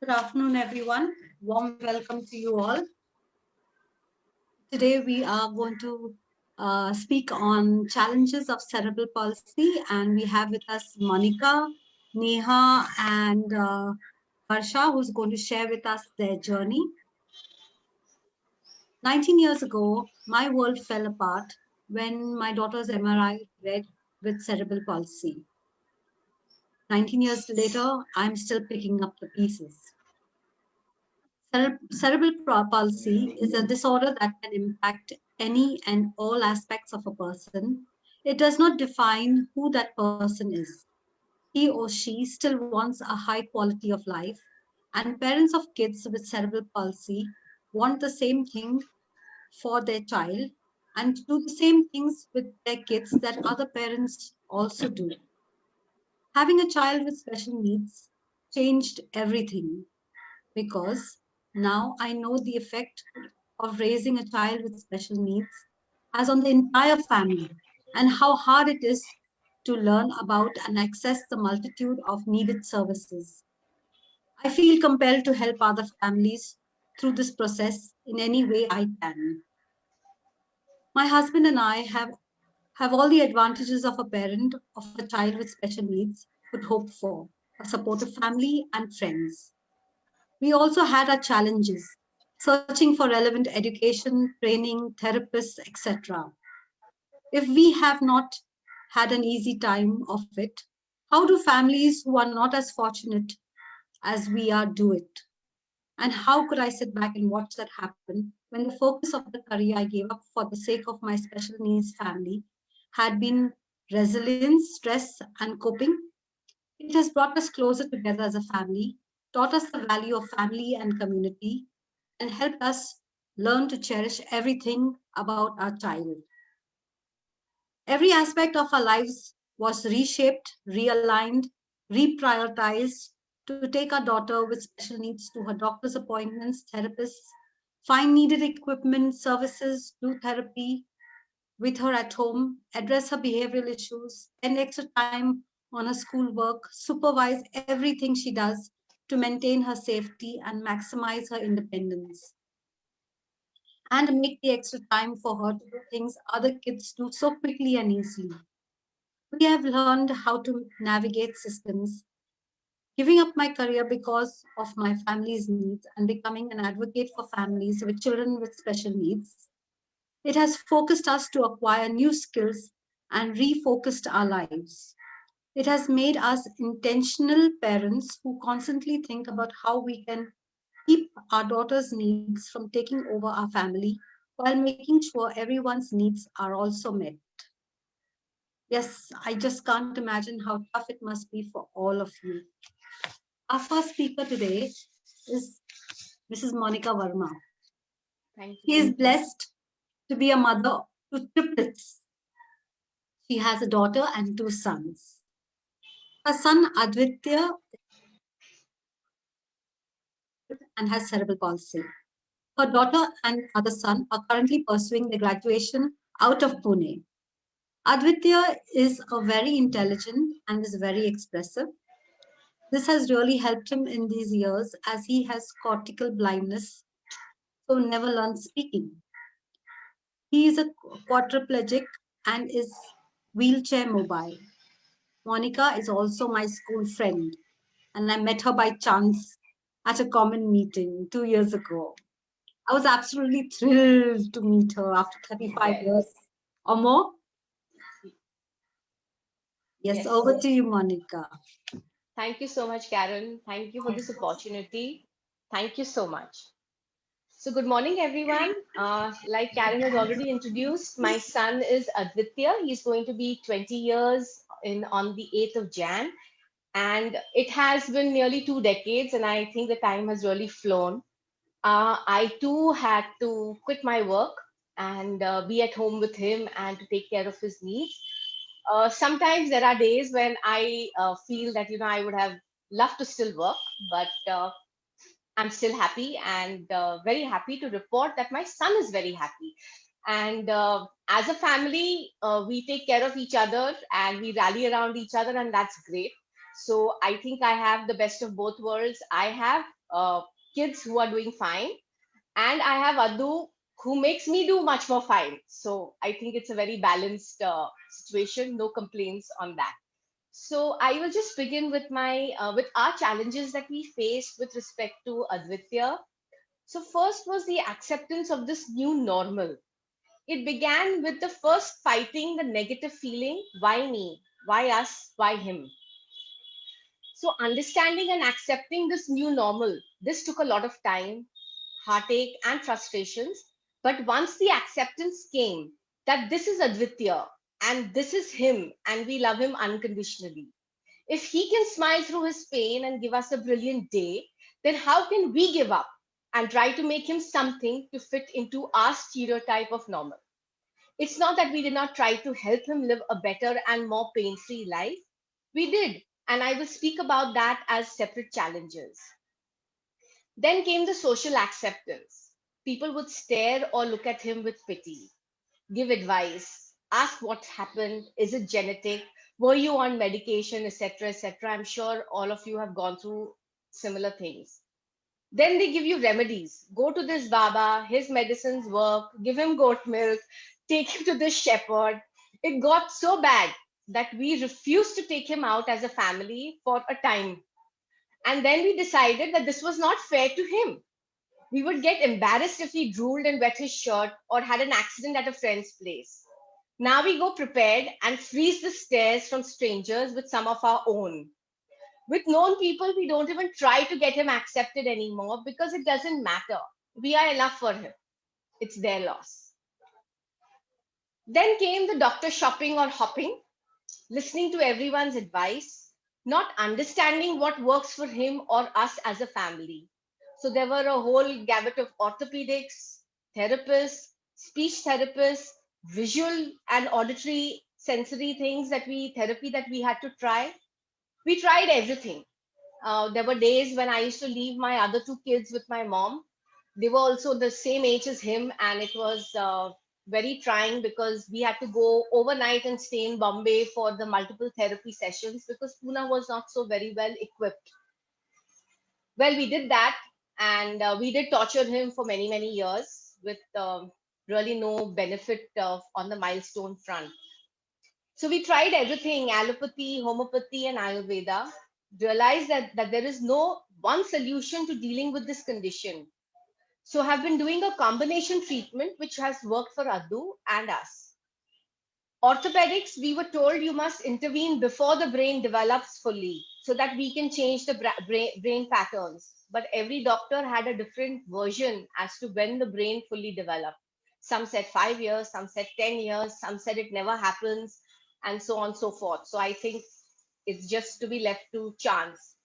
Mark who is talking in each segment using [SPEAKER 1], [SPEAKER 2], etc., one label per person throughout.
[SPEAKER 1] Good afternoon, everyone. Warm welcome to you all. Today, we are going to speak on challenges of cerebral palsy, and we have with us Monica, Neha, and Varsha, who's going to share with us their journey. 19 years ago, my world fell apart when my daughter's MRI read with cerebral palsy. 19 years later, I'm still picking up the pieces. Cerebral palsy is a disorder that can impact any and all aspects of a person. It does not define who that person is. He or she still wants a high quality of life, and parents of kids with cerebral palsy want the same thing for their child and to do the same things with their kids that other parents also do. Having a child with special needs changed everything because now I know the effect of raising a child with special needs has on the entire family and how hard it is to learn about and access the multitude of needed services. I feel compelled to help other families through this process in any way I can. My husband and I have all the advantages of a parent of a child with special needs could hope for, a supportive family and friends. We also had our challenges, searching for relevant education, training, therapists, etc. If we have not had an easy time of it, how do families who are not as fortunate as we are do it? And how could I sit back and watch that happen when the focus of the career I gave up for the sake of my special needs family had been resilience, stress, and coping? It has brought us closer together as a family, taught us the value of family and community, and helped us learn to cherish everything about our child. Every aspect of our lives was reshaped, realigned, reprioritized to take our daughter with special needs to her doctor's appointments, therapists, find needed equipment, services, do therapy with her at home, address her behavioral issues, spend extra time on her schoolwork, supervise everything she does to maintain her safety and maximize her independence, and make the extra time for her to do things other kids do so quickly and easily. We have learned how to navigate systems, giving up my career because of my family's needs and becoming an advocate for families with children with special needs. It has focused us to acquire new skills and refocused our lives. It has made us intentional parents who constantly think about how we can keep our daughter's needs from taking over our family while making sure everyone's needs are also met. Yes, I just can't imagine how tough it must be for all of you. Our first speaker today is Mrs. Monica Varma.
[SPEAKER 2] Thank
[SPEAKER 1] She
[SPEAKER 2] you.
[SPEAKER 1] is blessed to be a mother to triplets. She has a daughter and two sons. Her son Advitya and has cerebral palsy. Her daughter and other son are currently pursuing their graduation out of Pune. Advitya is a very intelligent and is very expressive. This has really helped him in these years as he has cortical blindness, so never learned speaking. He is a quadriplegic and is wheelchair mobile. Monica is also my school friend, and I met her by chance at a common meeting 2 years ago. I was absolutely thrilled to meet her after 35
[SPEAKER 2] Yes.
[SPEAKER 1] years or more. Yes,
[SPEAKER 2] Yes.
[SPEAKER 1] over to you, Monica.
[SPEAKER 2] Thank you so much, Karen. Thank you for this opportunity. Thank you so much. So, good morning, everyone. Like Karen has already introduced, my son is Advitya. He's going to be 20 years in on the 8th of Jan. And it has been nearly 2 decades, and I think the time has really flown. I too had to quit my work and be at home with him and to take care of his needs. Sometimes there are days when I feel that I would have loved to still work, but I'm still happy and very happy to report that my son is very happy. And as a family, we take care of each other and we rally around each other, and that's great. So I think I have the best of both worlds. I have uh, kids who are doing fine, and I have Adu who makes me do much more fine. So I think it's a very balanced situation. No complaints on that. So I will just begin with my with our challenges that we faced with respect to Advitya. So first was the acceptance of this new normal. It began with the first fighting the negative feeling, why me? Why us? Why him? So understanding and accepting this new normal, this took a lot of time, heartache, and frustrations. But once the acceptance came that this is Advitya and this is him and we love him unconditionally. If he can smile through his pain and give us a brilliant day, then how can we give up and try to make him something to fit into our stereotype of normal? It's not that we did not try to help him live a better and more pain free life. We did. And I will speak about that as separate challenges. Then came the social acceptance. People would stare or look at him with pity, give advice, ask what happened, is it genetic, were you on medication, etc., etc. I'm sure all of you have gone through similar things. Then they give you remedies. Go to this Baba, his medicines work, give him goat milk, take him to this shepherd. It got so bad that we refused to take him out as a family for a time. And then we decided that this was not fair to him. We would get embarrassed if he drooled and wet his shirt or had an accident at a friend's place. Now we go prepared and freeze the stares from strangers with some of our own. With known people, we don't even try to get him accepted anymore because it doesn't matter. We are enough for him. It's their loss. Then came the doctor shopping or hopping, listening to everyone's advice, not understanding what works for him or us as a family. So there were a whole gamut of orthopedics, therapists, speech therapists, visual and auditory sensory things therapy that we had to try. We tried everything. There were days when I used to leave my other two kids with my mom. They were also the same age as him, and it was very trying because we had to go overnight and stay in Bombay for the multiple therapy sessions because Pune was not so very well equipped. Well, we did that, and we did torture him for many, many years with really no benefit on the milestone front. So we tried everything, allopathy, homeopathy, and Ayurveda, realized that there is no one solution to dealing with this condition. So have been doing a combination treatment which has worked for Addu and us. Orthopedics, we were told you must intervene before the brain develops fully so that we can change the brain patterns. But every doctor had a different version as to when the brain fully developed. Some said 5 years, some said 10 years, some said it never happens, and so on and so forth. So I think it's just to be left to chance.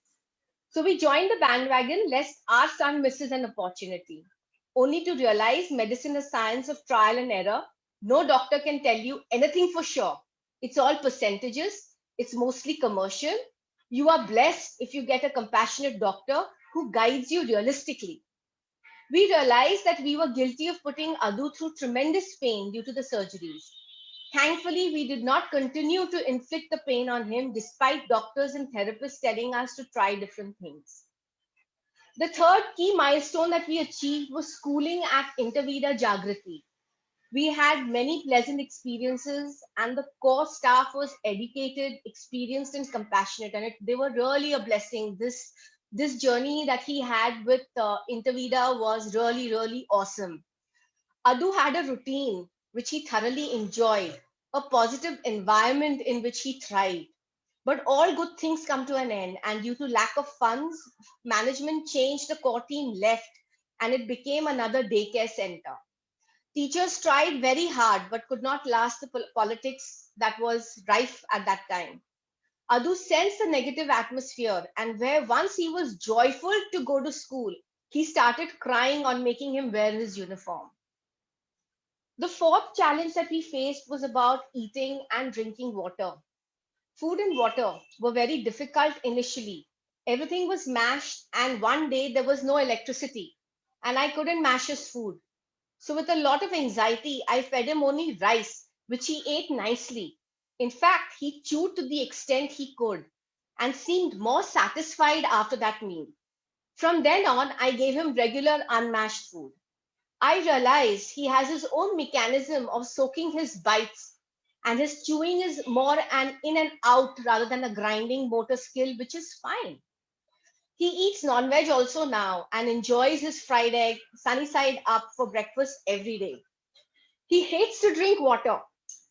[SPEAKER 2] So we joined the bandwagon lest our son misses an opportunity, only to realize medicine is science of trial and error. No doctor can tell you anything for sure. It's all percentages. It's mostly commercial. You are blessed if you get a compassionate doctor who guides you realistically. We realized that we were guilty of putting Adu through tremendous pain due to the surgeries. Thankfully, we did not continue to inflict the pain on him despite doctors and therapists telling us to try different things. The third key milestone that we achieved was schooling at Intervida Jagrati. We had many pleasant experiences, and the core staff was educated, experienced, and compassionate. And they were really a blessing. This journey that he had with Intervida was really, really awesome. Adu had a routine which he thoroughly enjoyed, a positive environment in which he thrived. But all good things come to an end, and due to lack of funds, management changed, the core team left, and it became another daycare center. Teachers tried very hard but could not last the politics that was rife at that time. Adu sensed the negative atmosphere, and where once he was joyful to go to school, he started crying on making him wear his uniform. The fourth challenge that we faced was about eating and drinking water. Food and water were very difficult initially. Everything was mashed, and one day there was no electricity, and I couldn't mash his food. So, with a lot of anxiety, I fed him only rice, which he ate nicely. In fact, he chewed to the extent he could and seemed more satisfied after that meal. From then on, I gave him regular unmashed food. I realized he has his own mechanism of soaking his bites, and his chewing is more an in and out rather than a grinding motor skill, which is fine. He eats non-veg also now and enjoys his fried egg sunny side up for breakfast every day. He hates to drink water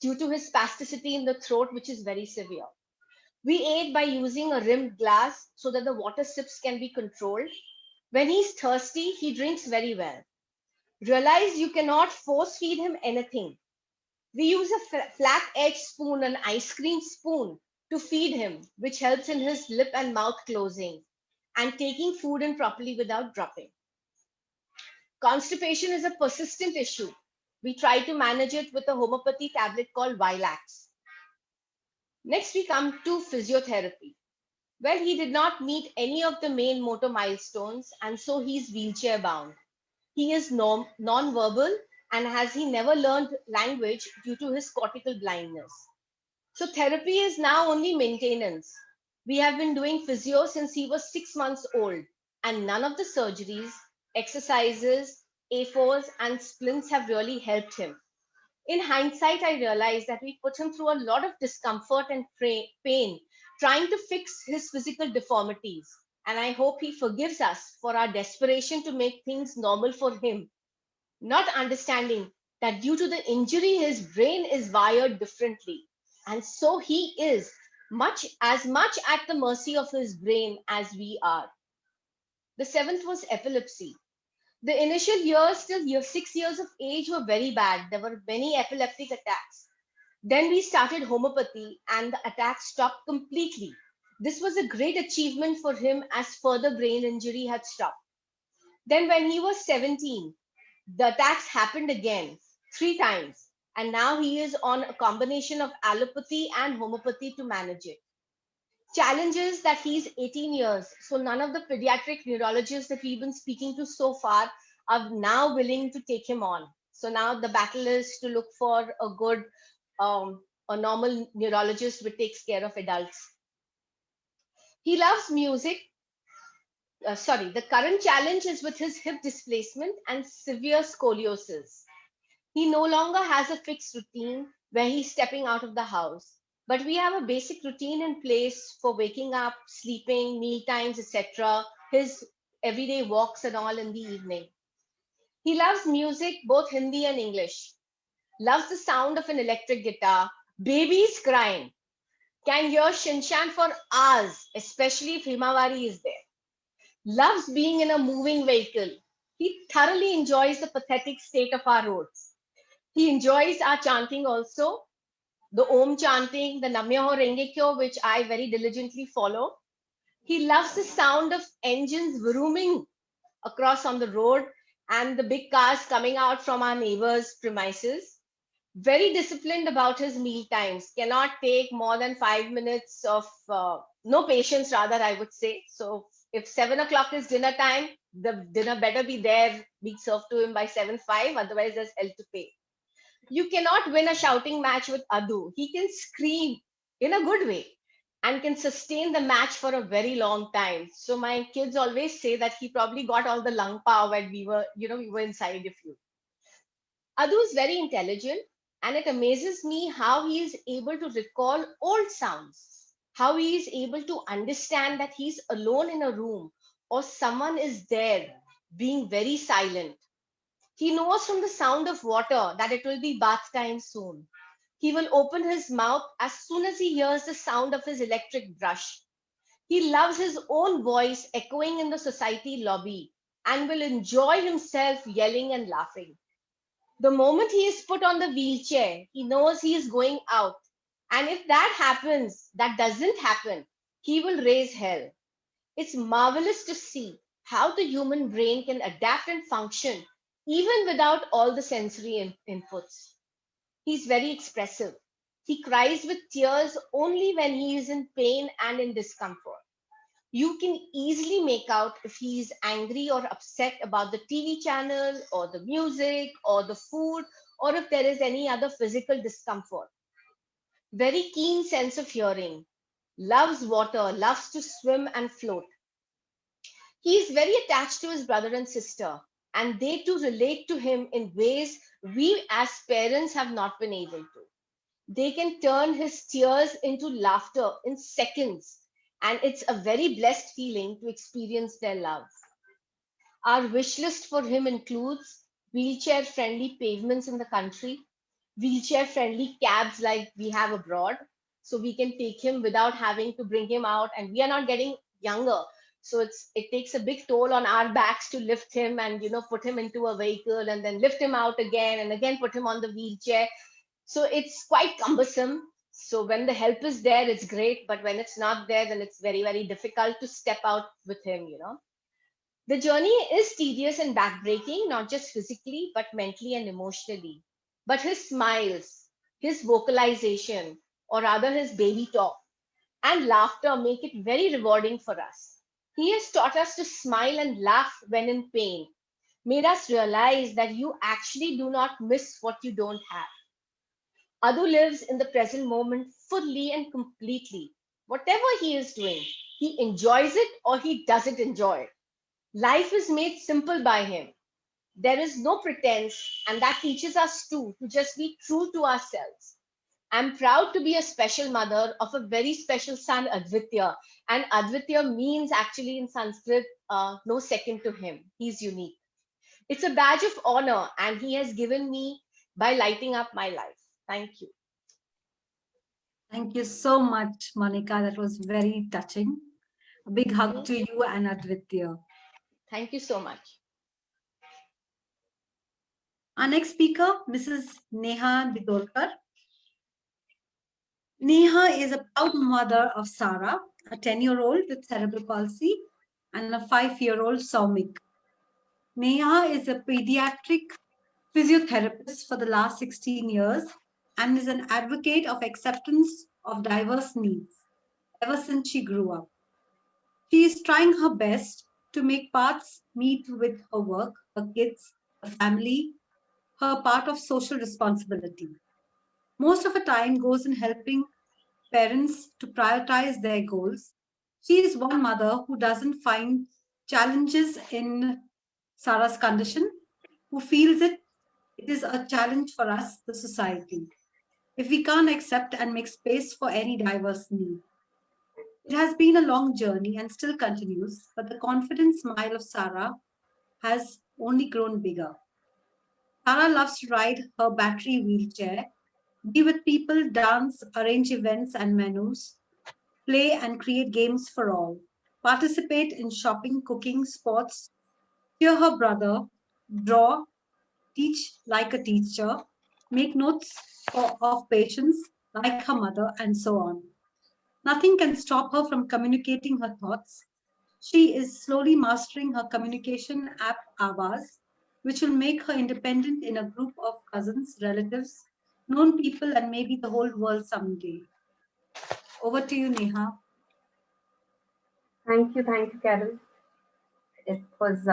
[SPEAKER 2] due to his spasticity in the throat, which is very severe. We ate by using a rimmed glass so that the water sips can be controlled. When he's thirsty, he drinks very well. Realize you cannot force feed him anything. We use a flat edge spoon, an ice cream spoon, to feed him, which helps in his lip and mouth closing and taking food in properly without dropping. Constipation is a persistent issue. We try to manage it with a homeopathy tablet called Vilax. Next, we come to physiotherapy. Well, he did not meet any of the main motor milestones, and so he's wheelchair bound. He is non-verbal and has he never learned language due to his cortical blindness. So therapy is now only maintenance. We have been doing physio since he was 6 months old, and none of the surgeries, exercises, A4s, and splints have really helped him. In hindsight, I realized that we put him through a lot of discomfort and pain trying to fix his physical deformities. And I hope he forgives us for our desperation to make things normal for him, not understanding that due to the injury, his brain is wired differently. And so he is much at the mercy of his brain as we are. The seventh was epilepsy. The initial years till 6 years of age were very bad. There were many epileptic attacks. Then we started homeopathy and the attacks stopped completely. This was a great achievement for him as further brain injury had stopped. Then when he was 17, the attacks happened again 3 times. And now he is on a combination of allopathy and homeopathy to manage it. Challenge is that he's 18 years, so none of the pediatric neurologists that we've been speaking to so far are now willing to take him on. So now the battle is to look for a good, a normal neurologist who takes care of adults. He loves music. The current challenge is with his hip displacement and severe scoliosis. He no longer has a fixed routine where he's stepping out of the house. But we have a basic routine in place for waking up, sleeping, meal times, etc. His everyday walks and all in the evening. He loves music, both Hindi and English. Loves the sound of an electric guitar. Babies crying. Can hear Shinshan for hours, especially if Himawari is there. Loves being in a moving vehicle. He thoroughly enjoys the pathetic state of our roads. He enjoys our chanting also, the Om chanting, the Namyoho Rengekyo, which I very diligently follow. He loves the sound of engines vrooming across on the road and the big cars coming out from our neighbors' premises. Very disciplined about his meal times, cannot take more than 5 minutes of, no patience rather, I would say. So if 7 o'clock is dinner time, the dinner better be there, be served to him by 7:05, otherwise there's hell to pay. You cannot win a shouting match with Adu. He can scream in a good way and can sustain the match for a very long time. So my kids always say that he probably got all the lung power when we were inside of you. Adu is very intelligent, and it amazes me how he is able to recall old sounds, how he is able to understand that he's alone in a room or someone is there being very silent. He knows from the sound of water that it will be bath time soon. He will open his mouth as soon as he hears the sound of his electric brush. He loves his own voice echoing in the society lobby and will enjoy himself yelling and laughing. The moment he is put on the wheelchair, he knows he is going out. And if that doesn't happen, he will raise hell. It's marvelous to see how the human brain can adapt and function even without all the sensory inputs. He's very expressive. He cries with tears only when he is in pain and in discomfort. You can easily make out if he is angry or upset about the TV channel or the music or the food or if there is any other physical discomfort. Very keen sense of hearing. Loves water, loves to swim and float. He is very attached to his brother and sister, and they too relate to him in ways we as parents have not been able to. They can turn his tears into laughter in seconds, and it's a very blessed feeling to experience their love. Our wish list for him includes wheelchair friendly pavements in the country, wheelchair friendly cabs like we have abroad, so we can take him without having to bring him out, and we are not getting younger. So it takes a big toll on our backs to lift him and put him into a vehicle and then lift him out again and again put him on the wheelchair. So it's quite cumbersome. So when the help is there, it's great, but when it's not there, then it's very, very difficult to step out with him. The journey is tedious and backbreaking, not just physically, but mentally and emotionally. But his smiles, his vocalization, or rather his baby talk, and laughter make it very rewarding for us. He has taught us to smile and laugh when in pain, made us realize that you actually do not miss what you don't have. Adu lives in the present moment fully and completely. Whatever he is doing, he enjoys it or he doesn't enjoy it. Life is made simple by him. There is no pretense, and that teaches us too to just be true to ourselves. I'm proud to be a special mother of a very special son, Advitya. And Advitya means actually in Sanskrit, no second to him. He's unique. It's a badge of honor, and he has given me by lighting up my life. Thank you.
[SPEAKER 1] Thank you so much, Monica. That was very touching. A big hug
[SPEAKER 2] Mhm.
[SPEAKER 1] to you and Advitya.
[SPEAKER 2] Thank you so much.
[SPEAKER 1] Our next speaker, Mrs. Neha Didolkar. Neha is a proud mother of Sarah, a 10-year-old with cerebral palsy, and a 5-year-old Saumik. Neha is a pediatric physiotherapist for the last 16 years and is an advocate of acceptance of diverse needs ever since she grew up. She is trying her best to make paths meet with her work, her kids, her family, her part of social responsibility. Most of her time goes in helping parents to prioritize their goals. She is one mother who doesn't find challenges in Sarah's condition, who feels it is a challenge for us, the society, if we can't accept and make space for any diverse need. It has been a long journey and still continues, but the confident smile of Sarah has only grown bigger. Sarah loves to ride her battery wheelchair, be with people, dance, arrange events and menus, play and create games for all, participate in shopping, cooking, sports, cheer her brother, draw, teach like a teacher, make notes of patience like her mother, and so on. Nothing can stop her from communicating her thoughts. She is slowly mastering her communication app Avaz, which will make her independent in a group of cousins, relatives, known people, and maybe the whole world someday. Over to you, Neha.
[SPEAKER 3] Thank you, Carol. It was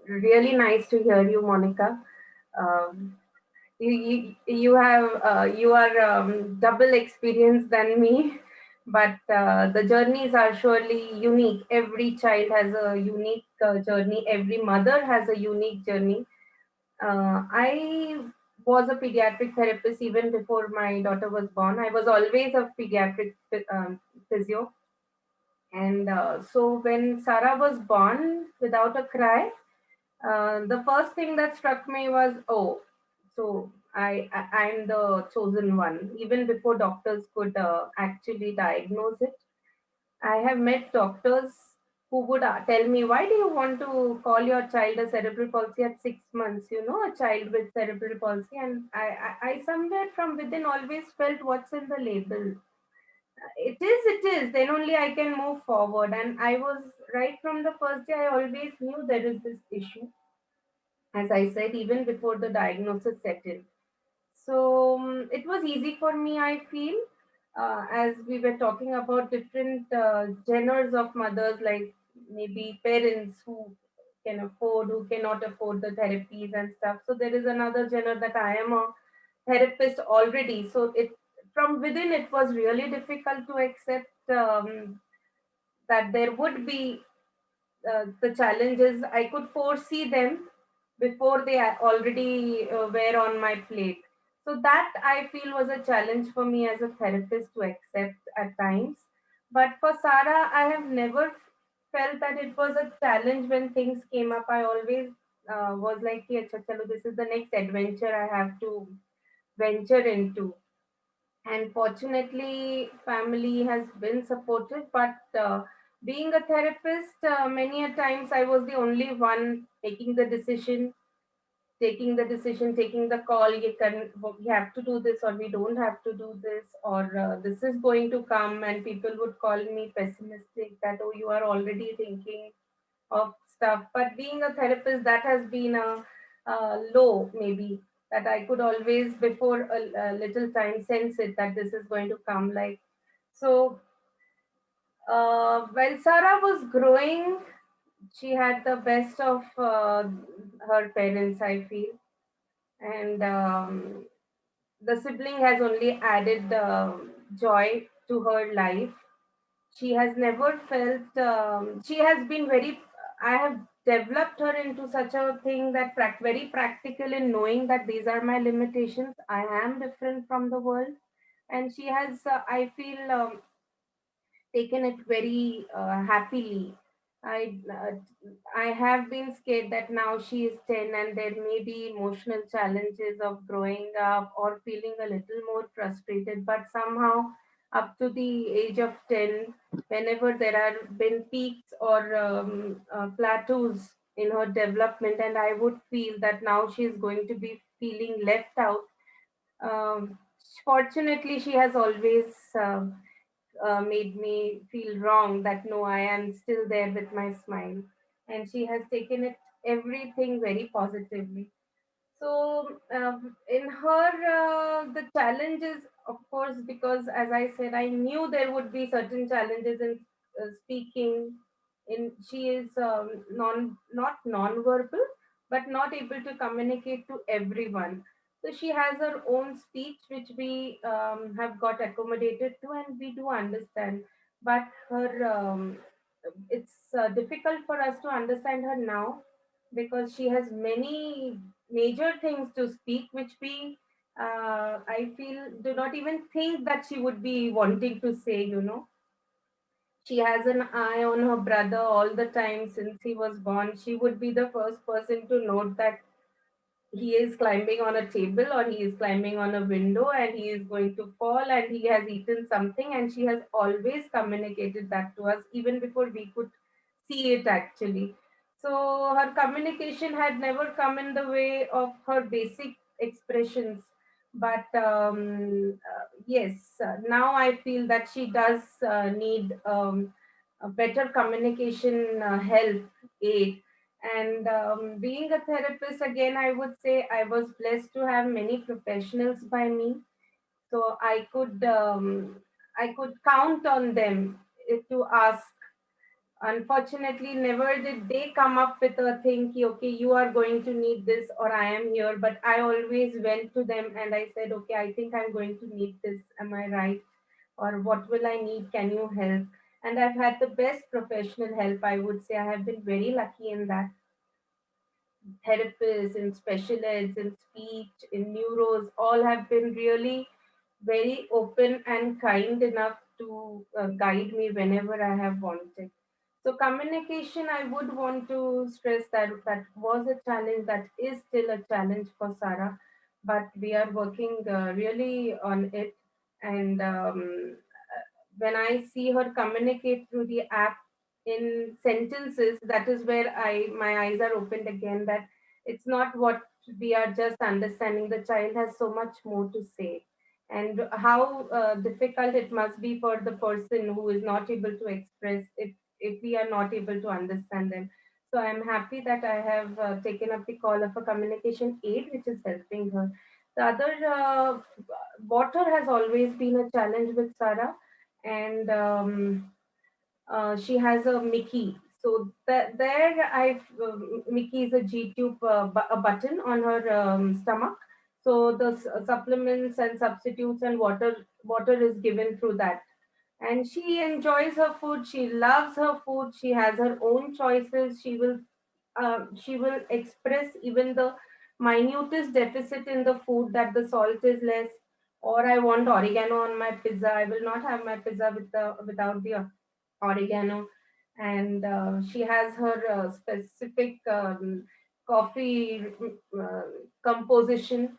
[SPEAKER 3] really nice to hear you, Monica. Um, you are double experienced than me, but the journeys are surely unique. Every child has a unique journey. Every mother has a unique journey. I was a pediatric therapist even before my daughter was born. I was always a pediatric physio, and so when Sarah was born without a cry, the first thing that struck me was, oh, so I'm the chosen one. Even before doctors could actually diagnose it, I have met doctors who would tell me, why do you want to call your child a cerebral palsy at 6 months? You know, a child with cerebral palsy, and I somewhere from within always felt, what's in the label? It is, then only I can move forward. And I was right from the first day, I always knew there is this issue, as I said, even before the diagnosis set in. So it was easy for me, I feel, as we were talking about different genres of mothers, like maybe parents who can afford, who cannot afford the therapies and stuff. So there is another genre that I am a therapist already. So it, from within, it was really difficult to accept that there would be the challenges I could foresee them before they already were on my plate. So that I feel was a challenge for me as a therapist to accept at times. But for Sarah, I have never felt that it was a challenge when things came up. I always was like, "Ki, acha, chalo, this is the next adventure I have to venture into." And fortunately, family has been supportive. But being a therapist, many a times I was the only one making the decision, taking the call. We have to do this, or we don't have to do this, or this is going to come. And people would call me pessimistic that, oh, you are already thinking of stuff. But being a therapist, that has been a low, maybe, that I could always, before a little time, sense it that this is going to come. Like, so, while Sarah was growing, she had the best of her parents, I feel. And the sibling has only added joy to her life. She has never felt, she has been very, I have developed her into such a thing that very practical in knowing that these are my limitations. I am different from the world. And she has, I feel, taken it very happily. I I have been scared that now she is 10 and there may be emotional challenges of growing up or feeling a little more frustrated. But somehow, up to the age of 10, whenever there have been peaks or plateaus in her development, and I would feel that now she is going to be feeling left out. Um, Fortunately, she has always made me feel wrong, that no, I am still there with my smile. And she has taken it everything very positively. So, in her, the challenges, of course, because as I said, I knew there would be certain challenges in speaking. In she is not non-verbal, but not able to communicate to everyone. So she has her own speech, which we have got accommodated to, and we do understand. But her, it's difficult for us to understand her now because she has many major things to speak, which we, I feel, do not even think that she would be wanting to say. She has an eye on her brother all the time since he was born. She would be the first person to note that he is climbing on a table or he is climbing on a window and he is going to fall and he has eaten something, and she has always communicated that to us even before we could see it actually. So her communication had never come in the way of her basic expressions. But yes, now I feel that she does need a better communication help, aid. And being a therapist, again, I would say I was blessed to have many professionals by me. So I could count on them to ask. Unfortunately, never did they come up with a thing, ki, okay, you are going to need this or I am here. But I always went to them and I said, okay, I think I'm going to need this. Am I right? Or what will I need? Can you help? And I've had the best professional help, I would say. I have been very lucky in that. Therapists, in special eds, in speech, in neuros, all have been really very open and kind enough to guide me whenever I have wanted. So communication, I would want to stress that that was a challenge, that is still a challenge for Sarah, but we are working really on it. And when I see her communicate through the app in sentences, that is where I my eyes are opened again. That it's not what we are just understanding. The child has so much more to say, and how difficult it must be for the person who is not able to express if we are not able to understand them. So I'm happy that I have taken up the call of a communication aid, which is helping her. The other, water has always been a challenge with Sarah, and she has a Mickey. So there, Mickey is a G tube, a button on her stomach. So the supplements and substitutes and water is given through that. and she enjoys her food. She loves her food. She has her own choices. She will express even the minutest deficit in the food, that the salt is less, or I want oregano on my pizza. I will not have my pizza without the oregano. And she has her specific coffee uh, composition.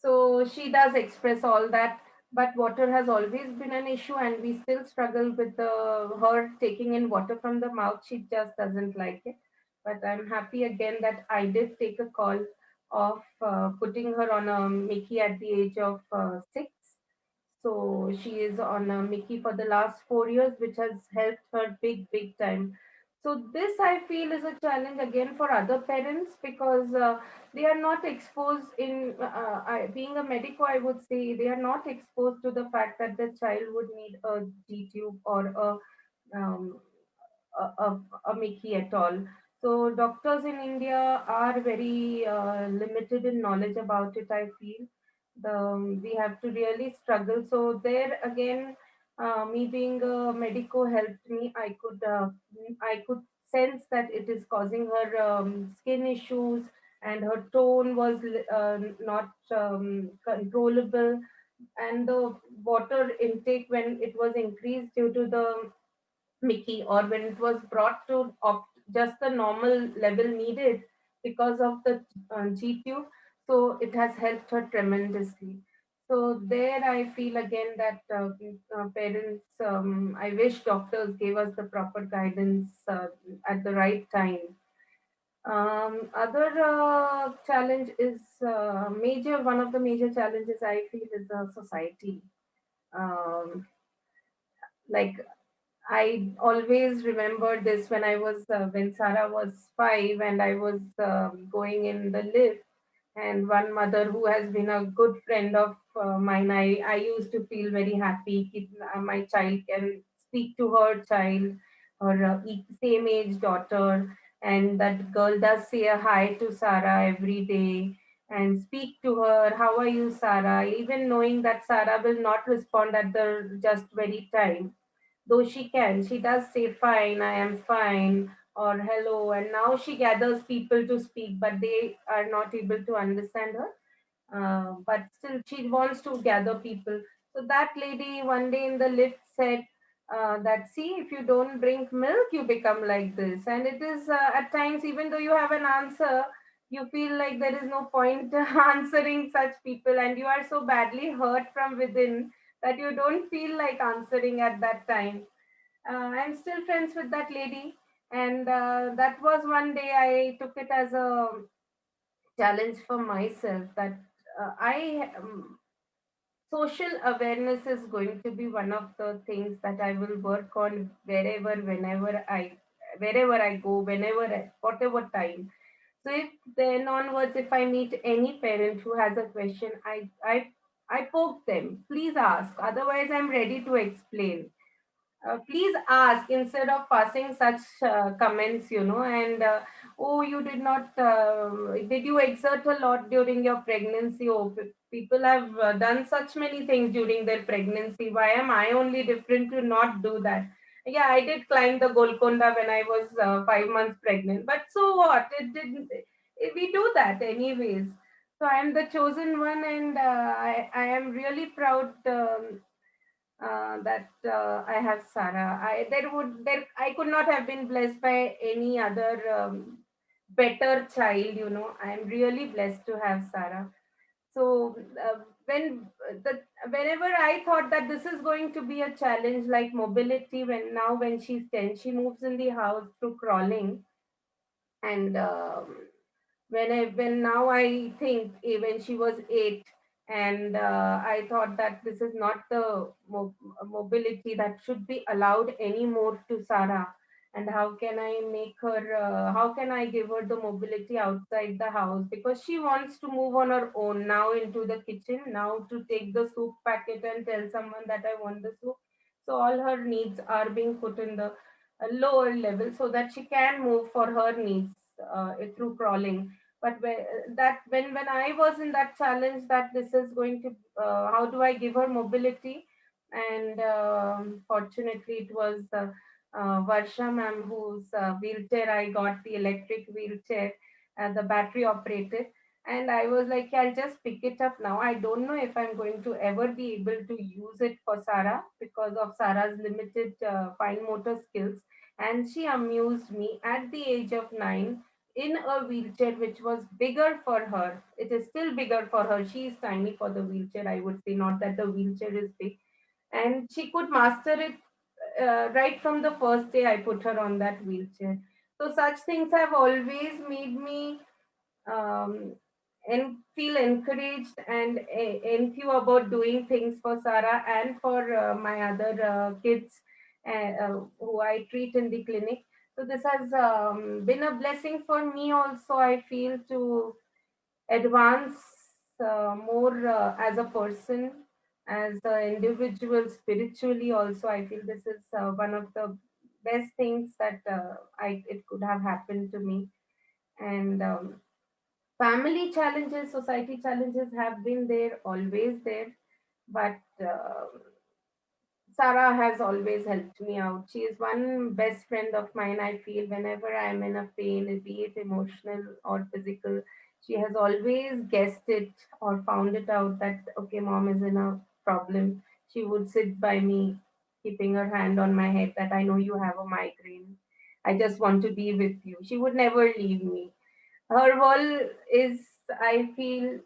[SPEAKER 3] So she does express all that, but water has always been an issue, and we still struggle with her taking in water from the mouth. She just doesn't like it. But I'm happy again that I did take a call of putting her on a Mickey at the age of 6. So she is on a Mickey for the last 4 years, which has helped her big time. So this I feel is a challenge again for other parents, because they are not exposed in being a medico. I would say they are not exposed to the fact that the child would need a G tube or um, a Mickey at all. So doctors in India are very limited in knowledge about it. I feel we have to really struggle. So there again, me being a medico helped me. I could sense that it is causing her skin issues, and her tone was not controllable, and the water intake, when it was increased due to the Mickey, or when it was brought to just the normal level needed because of the G tube, so it has helped her tremendously. So there I feel again that parents, I wish doctors gave us the proper guidance at the right time. Other challenge is one of the major challenges I feel is the society. Um, like I always remember this when when Sarah was 5, and I was going in the lift, and one mother who has been a good friend of mine, I used to feel very happy. My child can speak to her child, her same age daughter, and that girl does say a hi to Sarah every day and speak to her. How are you, Sarah? Even knowing that Sarah will not respond at the just very time, though she does say fine, I am fine, or hello, and now she gathers people to speak, but they are not able to understand her. But still she wants to gather people. So that lady one day in the lift said that, see, if you don't drink milk, you become like this. And it is at times, even though you have an answer, you feel like there is no point answering such people, and you are so badly hurt from within that you don't feel like answering at that time. I'm still friends with that lady, and that was one day I took it as a challenge for myself, that I social awareness is going to be one of the things that I will work on wherever I go, whatever time. So if then onwards, if I meet any parent who has a question, I poke them. Please ask. Otherwise, I'm ready to explain. Please ask instead of passing such comments, and oh, you did you exert a lot during your pregnancy? Oh, people have done such many things during their pregnancy. Why am I only different to not do that? Yeah, I did climb the Golconda when I was 5 months pregnant, but so what? It didn't. We do that anyways. So I am the chosen one, and I am really proud. That I have Sarah. I could not have been blessed by any other better child. I am really blessed to have Sarah. So whenever I thought that this is going to be a challenge, like mobility, when she's 10, she moves in the house through crawling, and when now I think, when she was 8, and I thought that this is not the mobility that should be allowed anymore to Sarah, and how can I give her the mobility outside the house, because she wants to move on her own now into the kitchen, now to take the soup packet and tell someone that I want the soup. So all her needs are being put in the lower level, so that she can move for her needs through crawling. But when I was in that challenge, that this is going to how do I give her mobility, and fortunately it was Varsha ma'am whose wheelchair I got, the electric wheelchair, the battery operated. And I was like, "Yeah, I'll just pick it up now. I don't know if I'm going to ever be able to use it for Sarah because of Sarah's limited fine motor skills." And she amused me at the age of 9 in a wheelchair which was bigger for her. It is still bigger for her. She is tiny for the wheelchair, I would say, not that the wheelchair is big. And she could master it right from the first day I put her on that wheelchair. So such things have always made me um, and feel encouraged and enthused about doing things for Sarah and for my other kids who I treat in the clinic. So this has been a blessing for me also, I feel, to advance more as a person, as an individual, spiritually also. I feel this is one of the best things that it could have happened to me. And family challenges, society challenges have been there, always there, but Sarah has always helped me out. She is one best friend of mine. I feel whenever I am in a pain, be it emotional or physical, she has always guessed it or found it out that, okay, mom is in a problem. She would sit by me, keeping her hand on my head, that I know you have a migraine. I just want to be with you. She would never leave me. Her world is, I feel,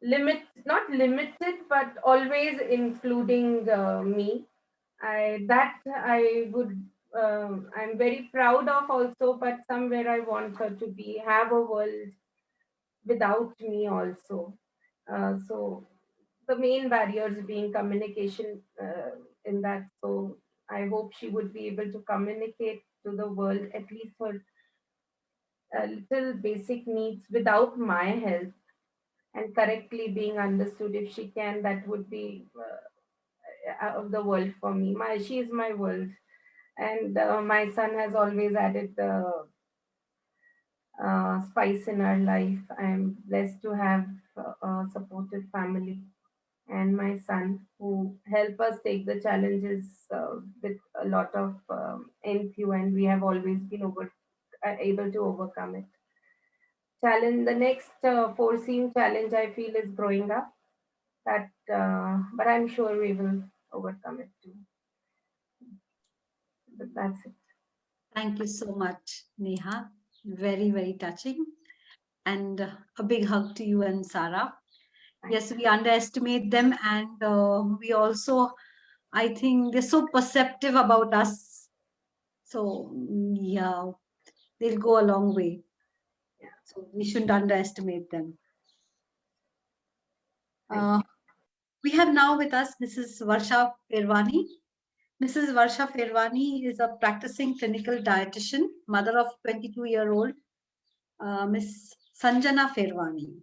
[SPEAKER 3] not limited, but always including me. I would, I'm very proud of also, but somewhere I want her to be have a world without me also. So the main barriers being communication in that. So I hope she would be able to communicate to the world at least her little basic needs without my help, and correctly being understood. If she can, that would be out of the world for me. She is my world. And my son has always added the spice in our life. I'm blessed to have a supportive family and my son who help us take the challenges with a lot of enthuse, and we have always been able to overcome it. Challenge, the next foreseen challenge I feel is growing up. That, but I'm sure we will overcome it too. But that's it.
[SPEAKER 1] Thank you so much, Neha. Very, very touching. And a big hug to you and Sarah.
[SPEAKER 3] Thank
[SPEAKER 1] Yes, we underestimate them, and we also, I think, they're so perceptive about us. So, yeah, they'll go a long way.
[SPEAKER 3] you.
[SPEAKER 1] So, we shouldn't underestimate them.
[SPEAKER 3] Thank
[SPEAKER 1] Uh, we have now with us Mrs. Varsha Pherwani. Mrs. Varsha Pherwani is a practicing clinical dietitian, mother of 22-year-old Miss Sanjana Pherwani.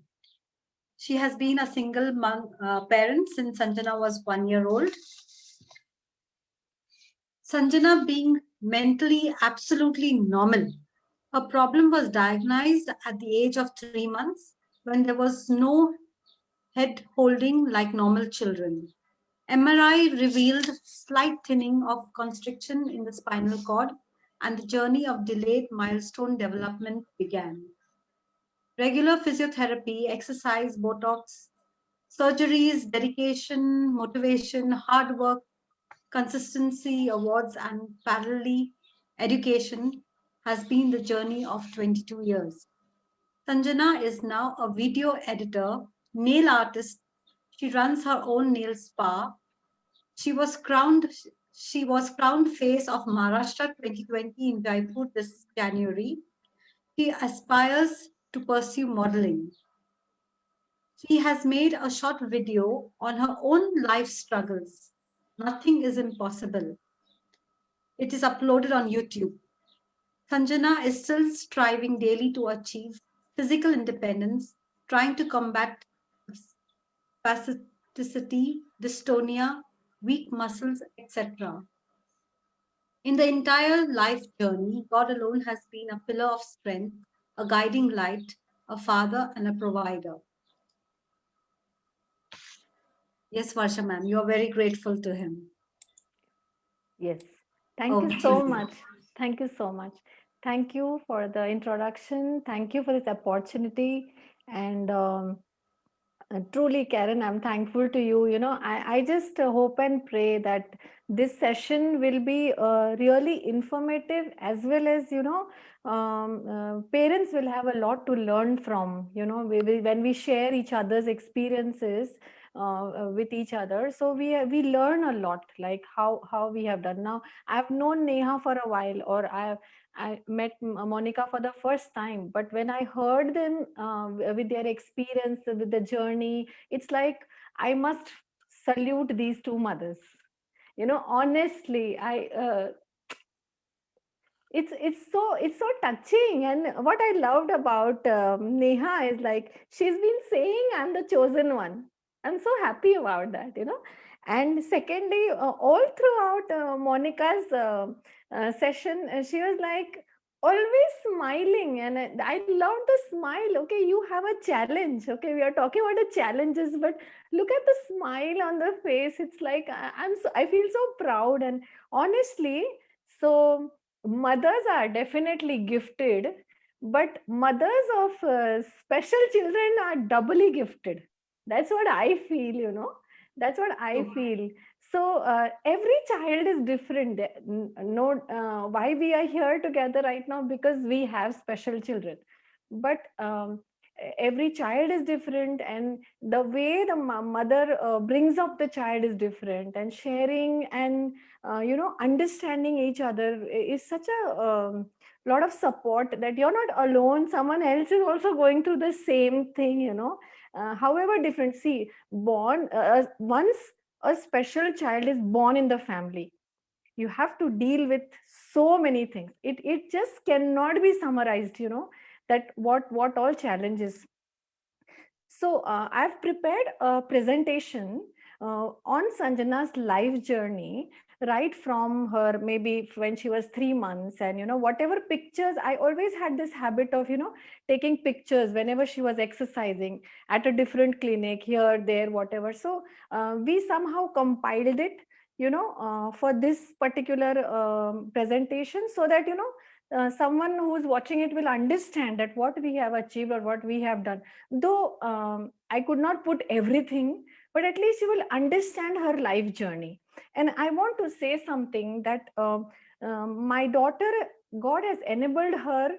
[SPEAKER 1] She has been a single parent since Sanjana was 1 year old. Sanjana being mentally absolutely normal. Her problem was diagnosed at the age of 3 months when there was no head holding like normal children. MRI revealed slight thinning of constriction in the spinal cord, and the journey of delayed milestone development began. Regular physiotherapy, exercise, Botox, surgeries, dedication, motivation, hard work, consistency, awards, and parallelly education has been the journey of 22 years. Sanjana is now a video editor, nail artist. She runs her own nail spa. She was crowned she was crowned face of Maharashtra 2020 in Jaipur this January. She aspires to pursue modeling. She has made a short video on her own life struggles. Nothing is impossible. It is uploaded on YouTube. Sanjana is still striving daily to achieve physical independence, trying to combat spasticity, dystonia, weak muscles, etc. In the entire life journey, God alone has been a pillar of strength, a guiding light, a father, and a provider. Yes, Varsha ma'am, you are very grateful to him.
[SPEAKER 4] Yes. Thank you so
[SPEAKER 1] Okay.
[SPEAKER 4] much. Thank you so much. Thank you for the introduction. Thank you for this opportunity. And truly, Karen, I'm thankful to you. I just hope and pray that this session will be really informative, as well as, parents will have a lot to learn from, when we share each other's experiences with each other. So we learn a lot, like how we have done. Now, I've known Neha for a while, or I met Monica for the first time, but when I heard them with their experience, with the journey, it's like I must salute these two mothers. Honestly, it's so touching. And what I loved about Neha is, like, she's been saying I'm the chosen one. I'm so happy about that. And secondly, all throughout Monica's session, she was like always smiling, and I love the smile. Okay, you have a challenge. Okay, we are talking about the challenges, but look at the smile on the face. It's like I feel so proud. And honestly, so mothers are definitely gifted, but mothers of special children are doubly gifted. That's what I feel. That's what I
[SPEAKER 1] Oh,
[SPEAKER 4] feel. So every child is different. No, why we are here together right now? Because we have special children. But every child is different, and the way the mother brings up the child is different, and sharing and understanding each other is such a lot of support, that you're not alone. Someone else is also going through the same thing. However different, see, once a special child is born in the family, you have to deal with so many things. It just cannot be summarized, that what all challenges. So I've prepared a presentation on Sanjana's life journey, right from her maybe when she was 3 months, and whatever pictures. I always had this habit of taking pictures whenever she was exercising at a different clinic, here, there, whatever. So we somehow compiled it, for this particular presentation, so that someone who is watching it will understand that what we have achieved or what we have done. Though I could not put everything, but at least you will understand her life journey. And I want to say something, that my daughter, God has enabled her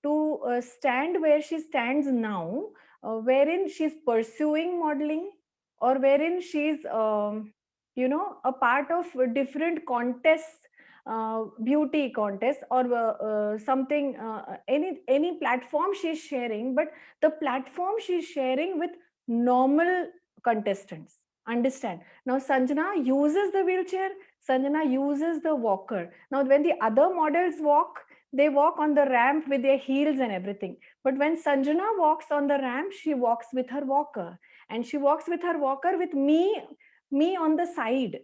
[SPEAKER 4] to stand where she stands now, wherein she's pursuing modeling, or wherein she's a part of different contests, beauty contests, or something, any platform she's sharing, but the platform she's sharing with normal contestants. Understand? Now, Sanjana uses the wheelchair, Sanjana uses the walker. Now, when the other models walk, they walk on the ramp with their heels and everything. But when Sanjana walks on the ramp, she walks with her walker. And she walks with her walker with me on the side.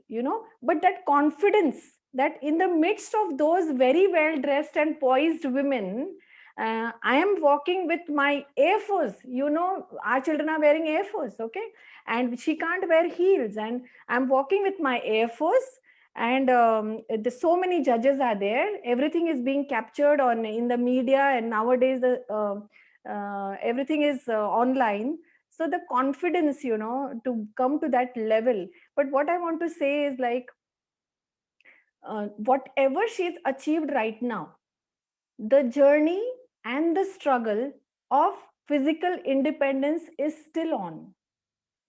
[SPEAKER 4] But that confidence, that in the midst of those very well dressed and poised women, I am walking with my Air Force. Our children are wearing Air Force, okay? And she can't wear heels. And I'm walking with my Air Force. And so many judges are there. Everything is being captured in the media. And nowadays, everything is online. So the confidence, to come to that level. But what I want to say is, like, whatever she's achieved right now, the journey and the struggle of physical independence is still on.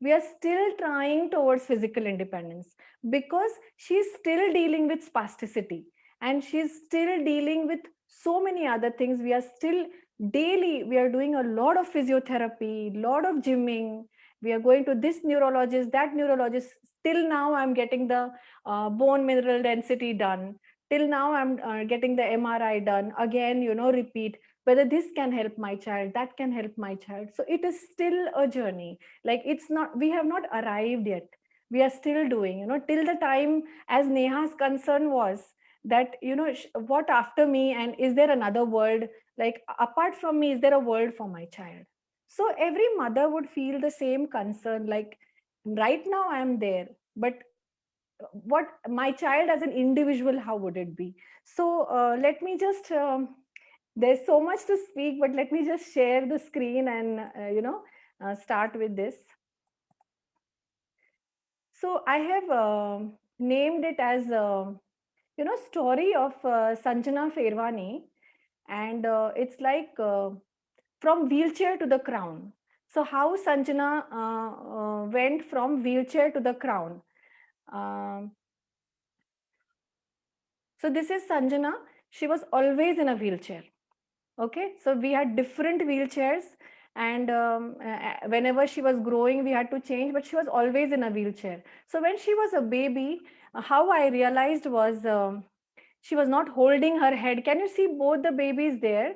[SPEAKER 4] We are still trying towards physical independence, because she's still dealing with spasticity, and she's still dealing with so many other things. We are still daily, we are doing a lot of physiotherapy, lot of gymming. We are going to this neurologist, that neurologist. Till now I'm getting the bone mineral density done. Till now I'm getting the MRI done. Again, repeat whether this can help my child, that can help my child. So it is still a journey. Like, it's not, we have not arrived yet. We are still doing, till the time, as Neha's concern was, that what after me, and is there another world, like, apart from me, is there a world for my child? So every mother would feel the same concern, like, Right now I am there, but what my child as an individual, how would it be? So let me just there's so much to speak, but let me just share the screen and start with this. So I have named it as story of Sanjana Pherwani, and it's like from wheelchair to the crown. So how Sanjana went from wheelchair to the crown. Um, so this is Sanjana. She was always in a wheelchair. Okay, so we had different wheelchairs, and whenever she was growing, we had to change, but she was always in a wheelchair. So when she was a baby, how I realized was she was not holding her head. Can you see both the babies there?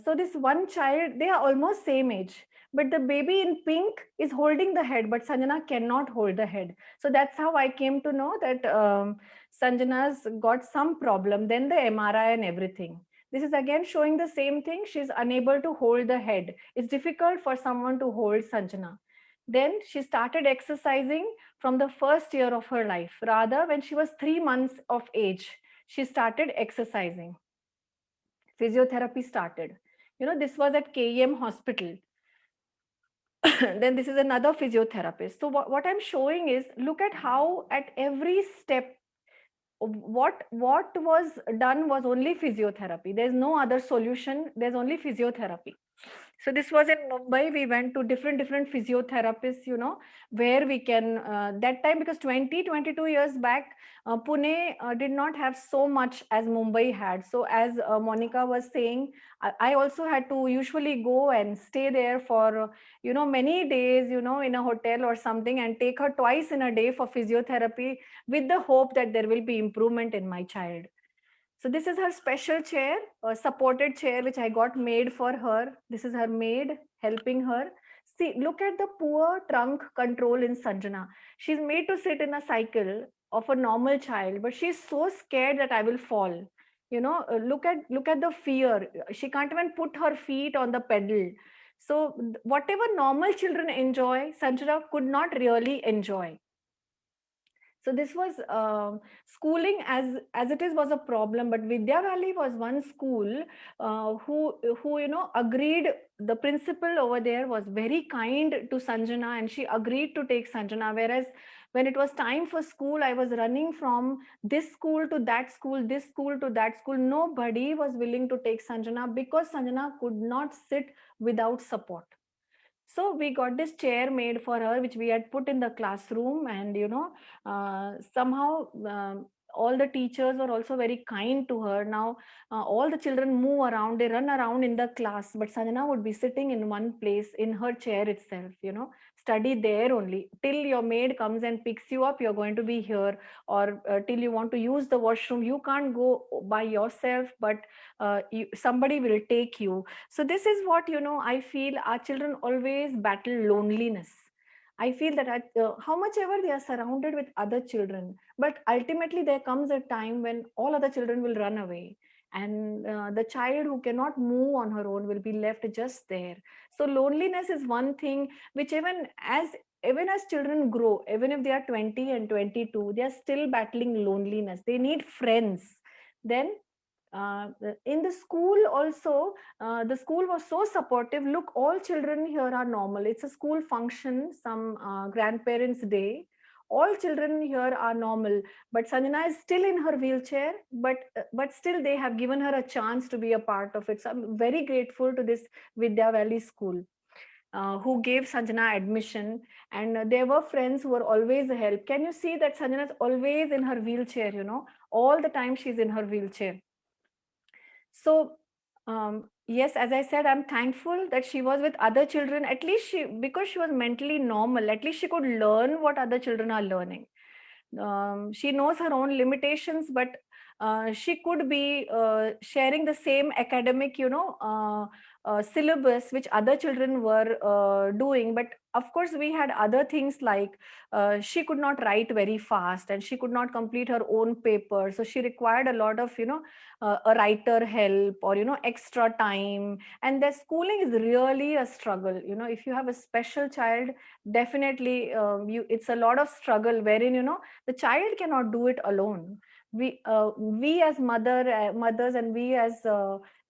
[SPEAKER 4] So this one child, they are almost same age, but the baby in pink is holding the head, but Sanjana cannot hold the head. So that's how I came to know that Sanjana's got some problem. Then the MRI and everything. This is again showing the same thing. She's unable to hold the head. It's difficult for someone to hold Sanjana. Then she started exercising from the first year of her life. Rather, when she was 3 months of age, she started exercising. Physiotherapy started. This was at KEM hospital. Then this is another physiotherapist. So what I'm showing is, look at how at every step what was done was only physiotherapy. There's no other solution. There's only physiotherapy. So this was in Mumbai. We went to different physiotherapists, where we can that time, because 22 years back, Pune did not have so much as Mumbai had. So as Monica was saying, I also had to usually go and stay there for many days, in a hotel or something, and take her twice in a day for physiotherapy, with the hope that there will be improvement in my child. So this is her special chair, a supported chair, which I got made for her. This is her maid helping her. See, look at the poor trunk control in Sanjana. She's made to sit in a cycle of a normal child, but she's so scared that I will fall. Look at the fear. She can't even put her feet on the pedal. So whatever normal children enjoy, Sanjana could not really enjoy. So this was schooling as it is was a problem, but Vidya Valley was one school who agreed. The principal over there was very kind to Sanjana, and she agreed to take Sanjana, whereas when it was time for school, I was running from this school to that school, this school to that school. Nobody was willing to take Sanjana because Sanjana could not sit without support. So we got this chair made for her, which we had put in the classroom, and somehow all the teachers were also very kind to her. Now all the children move around, they run around in the class, but Sanjana would be sitting in one place in her chair itself, study there only till your maid comes and picks you up. You're going to be here, or till you want to use the washroom, you can't go by yourself, but somebody will take you. So this is what I feel our children always battle loneliness. I feel that how much ever they are surrounded with other children, but ultimately there comes a time when all other children will run away, and the child who cannot move on her own will be left just there. So loneliness is one thing which even as children grow, even if they are 20 and 22, they are still battling loneliness. They need friends. Then uh, in the school also, the school was so supportive. Look, all children here are normal. It's a school function, some grandparents day. All children here are normal, but Sanjana is still in her wheelchair, but still they have given her a chance to be a part of it. So I'm very grateful to this Vidya Valley school, who gave Sanjana admission, and there were friends who were always a help. Can you see that Sanjana is always in her wheelchair, all the time she's in her wheelchair. So yes, as I said, I'm thankful that she was with other children. At least because she was mentally normal, at least she could learn what other children are learning. She knows her own limitations, but she could be sharing the same academic syllabus which other children were doing. But of course we had other things like she could not write very fast and she could not complete her own paper, so she required a lot of a writer help or extra time. And the schooling is really a struggle. If you have a special child, definitely it's a lot of struggle wherein the child cannot do it alone. We as mothers, and we as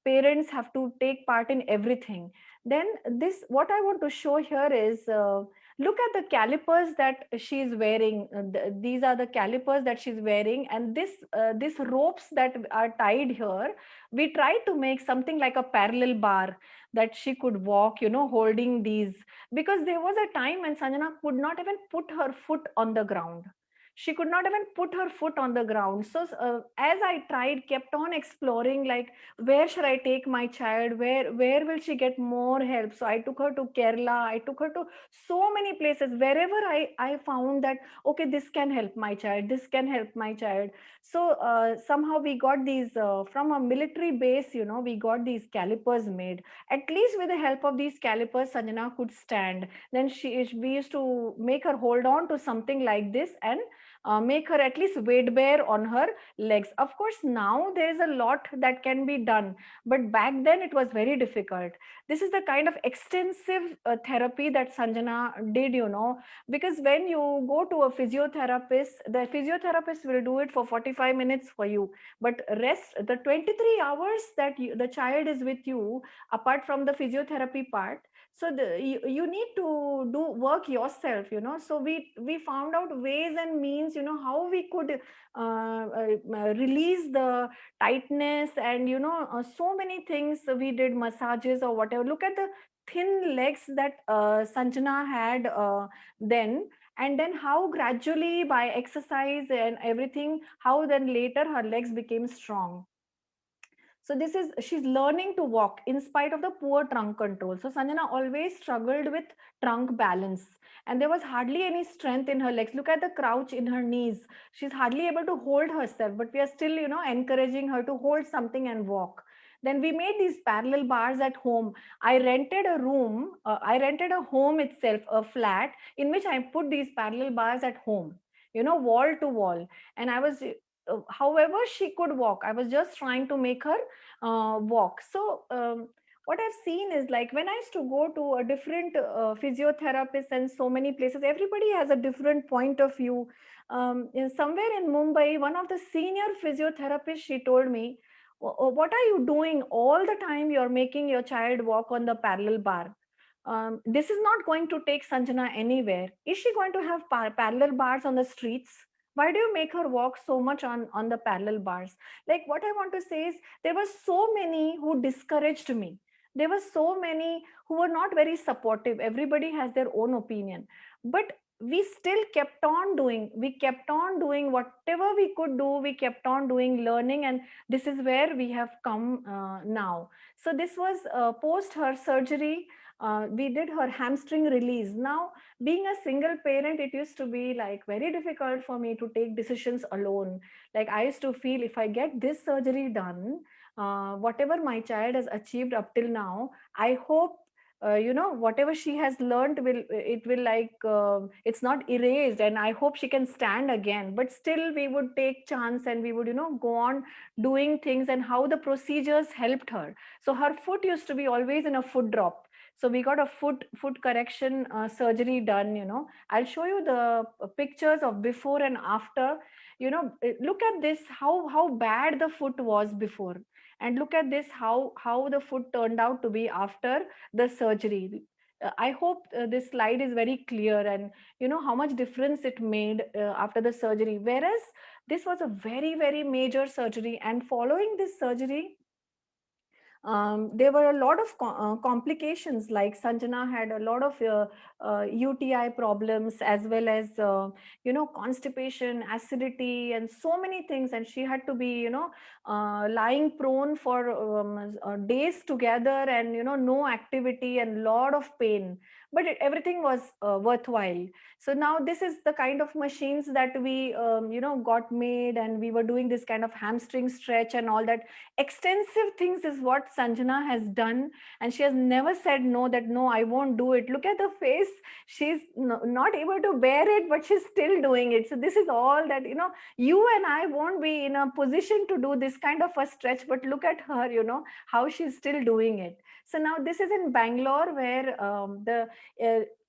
[SPEAKER 4] parents have to take part in everything. Then this, what I want to show here is, look at the calipers that she is wearing. These are the calipers that she's wearing, and this ropes that are tied here, we tried to make something like a parallel bar that she could walk, holding these, because there was a time when Sanjana could not even put her foot on the ground. She could not even put her foot on the ground. So as I tried, kept on exploring, like, where should I take my child, where will she get more help? So I took her to Kerala, I took her to so many places. Wherever I found that, okay, this can help my child, this can help my child. So somehow we got these from a military base, we got these calipers made. At least with the help of these calipers, Sanjana could stand. Then we used to make her hold on to something like this, and make her at least weight bear on her legs. Of course, now there is a lot that can be done, but back then it was very difficult. This is the kind of extensive therapy that Sanjana did, because when you go to a physiotherapist, the physiotherapist will do it for 45 minutes for you, but rest the 23 hours that the child is with you, apart from the physiotherapy part, so you need to do work yourself. So we found out ways and means, how we could release the tightness, and so many things. We did massages or whatever. Look at the thin legs that Sanjana had then, and then how gradually, by exercise and everything, how then later her legs became strong. So this is, she's learning to walk in spite of the poor trunk control. So Sanjana always struggled with trunk balance, and there was hardly any strength in her legs. Look at the crouch in her knees. She's hardly able to hold herself, but we are still, encouraging her to hold something and walk. Then we made these parallel bars at home. I rented a room, I rented a home itself, a flat, in which I put these parallel bars at home, wall to wall. And I was, however she could walk, I was just trying to make her walk. So what I've seen is, like, when I used to go to a different physiotherapist and so many places, everybody has a different point of view. Somewhere in Mumbai, one of the senior physiotherapists, she told me, What are you doing all the time? You're making your child walk on the parallel bar. This is not going to take Sanjana anywhere. Is she going to have parallel bars on the streets? Why do you make her walk so much on the parallel bars? Like, what I want to say is, there were so many who discouraged me. There were so many who were not very supportive. Everybody has their own opinion, but we still kept on doing. We kept on doing whatever we could do. We kept on doing, learning, and this is where we have come now. So this was post her surgery. We did her hamstring release. Now, being a single parent, it used to be like very difficult for me to take decisions alone. Like, I used to feel, if I get this surgery done, whatever my child has achieved up till now, I hope whatever she has learned, will like, it's not erased, and I hope she can stand again. But still we would take chance, and we would go on doing things, and how the procedures helped her. So her foot used to be always in a foot drop. So we got a foot correction surgery done. I'll show you the pictures of before and after. Look at this, how bad the foot was before, and look at this, how the foot turned out to be after the surgery. I hope this slide is very clear, and how much difference it made after the surgery. Whereas this was a very, very major surgery, and following this surgery, there were a lot of complications. Like, Sanjana had a lot of UTI problems, as well as constipation, acidity, and so many things. And she had to be lying prone for days together, and no activity, and lot of pain. but everything was worthwhile. So now this is the kind of machines that we got made, and we were doing this kind of hamstring stretch and all that extensive things is what Sanjana has done. And she has never said no, that no, I won't do it. Look at the face, she's not able to bear it, but she's still doing it. So this is all that, you and I won't be in a position to do this kind of a stretch, but look at her, how she's still doing it. So now this is in Bangalore, where the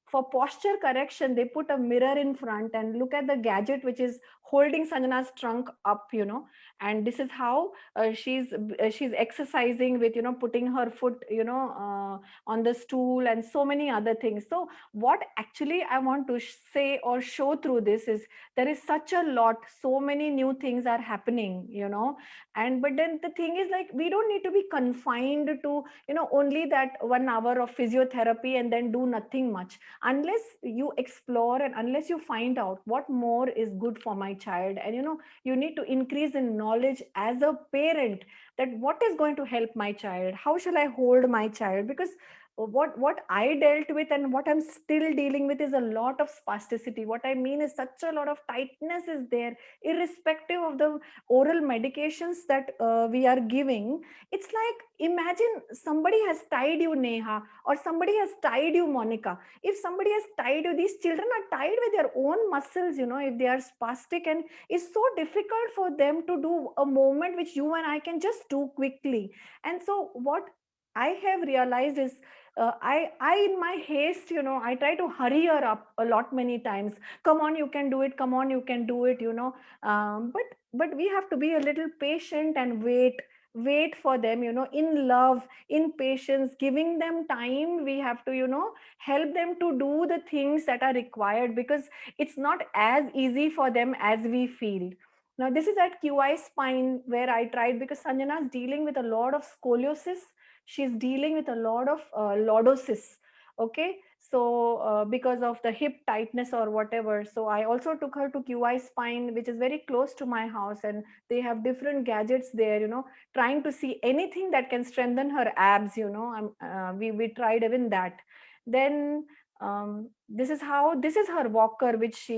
[SPEAKER 4] for posture correction, they put a mirror in front and look at the gadget which is holding Sanjana's trunk up, and this is how she's exercising with, putting her foot, on the stool and so many other things. So what actually I want to say or show through this is there is such a lot, so many new things are happening, and but then the thing is, like, we don't need to be confined to, only that 1 hour of physiotherapy and then do nothing much, unless you explore and unless you find out what more is good for my child. And you need to increase in knowledge as a parent, that what is going to help my child, how shall I hold my child, because what I dealt with and what I'm still dealing with is a lot of spasticity. What I mean is such a lot of tightness is there, irrespective of the oral medications that we are giving. It's like, imagine somebody has tied you, Neha, or somebody has tied you, Monica. If somebody has tied you, these children are tied with their own muscles, if they are spastic, and it's so difficult for them to do a movement which you and I can just do quickly. And so what I have realized is, I in my haste, I try to hurry her up a lot many times. Come on, you can do it. Come on, you can do it. But we have to be a little patient and wait for them, in love, in patience, giving them time. We have to, help them to do the things that are required, because it's not as easy for them as we feel. Now, this is at QI Spine where I tried, because Sanjana is dealing with a lot of scoliosis. She's dealing with a lot of lordosis. Okay. So because of the hip tightness or whatever. So I also took her to QI Spine, which is very close to my house. And they have different gadgets there, trying to see anything that can strengthen her abs, we tried even that. Then this is her walker, which